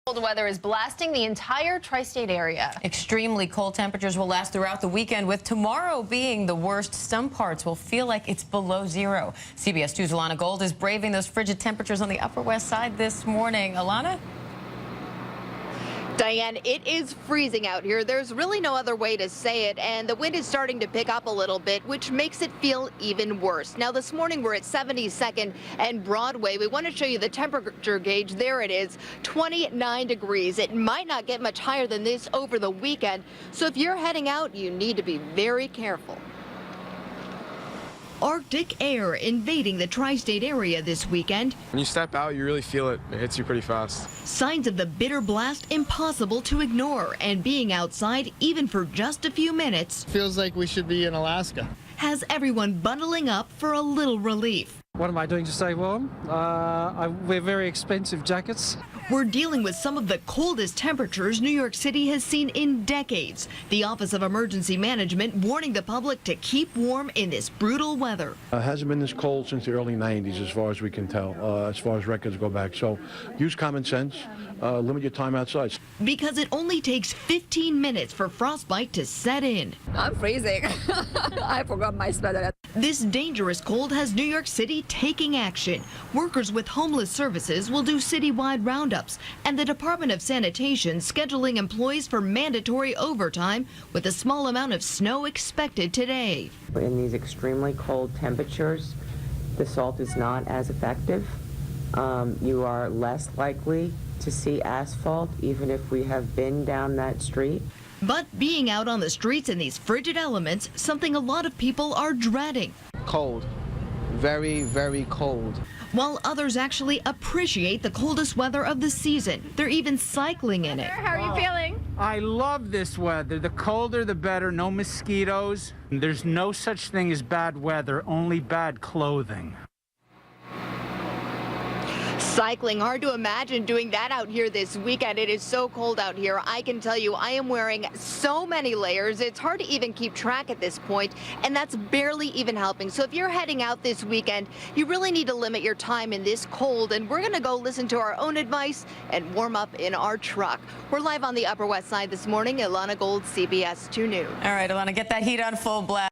Cold weather is blasting the entire tri-state area. Extremely cold temperatures will last throughout the weekend, with tomorrow being the worst. Some parts will feel like it's below zero. CBS 2's Ilana Gold is braving those frigid temperatures on the Upper West Side this morning. Ilana? Diane, it is freezing out here. There's really no other way to say it, and the wind is starting to pick up a little bit, which makes it feel even worse. Now, this morning we're at 72nd and Broadway. We want to show you the temperature gauge. There it is, 29 degrees. It might not get much higher than this over the weekend, so if you're heading out, you need to be very careful. Arctic air invading the tri-state area this weekend. When you step out, you really feel it. It hits you pretty fast. Signs of the bitter blast impossible to ignore, and being outside, even for just a few minutes, Feels like we should be in Alaska. has everyone bundling up for a little relief. What am I doing to stay warm? I wear very expensive jackets. We're dealing with some of the coldest temperatures New York City has seen in decades. The Office of Emergency Management warning the public to keep warm in this brutal weather. It hasn't been this cold since the early 90s, as far as we can tell, as far as records go back. So use common sense, limit your time outside. Because it only takes 15 minutes for frostbite to set in. I'm freezing. I forgot my sweater. This dangerous cold has New York City taking action. Workers with homeless services will do citywide roundups, and the Department of Sanitation scheduling employees for mandatory overtime with a small amount of snow expected today. In these extremely cold temperatures, the salt is not as effective. You are less likely to see asphalt, even if we have been down that street. But being out on the streets in these frigid elements, something a lot of people are dreading. Cold. Very, very cold. While others actually appreciate the coldest weather of the season. They're even cycling in it. How are you feeling? I love this weather. The colder, the better. No mosquitoes. There's no such thing as bad weather, only bad clothing. Cycling, hard to imagine doing that out here this weekend. It is so cold out here. I can tell you, I am wearing so many layers. It's hard to even keep track at this point, and that's barely even helping. So if you're heading out this weekend, you really need to limit your time in this cold, and we're going to go listen to our own advice and warm up in our truck. We're live on the Upper West Side this morning. Ilana Gold, CBS 2 News. All right, Ilana, get that heat on full blast.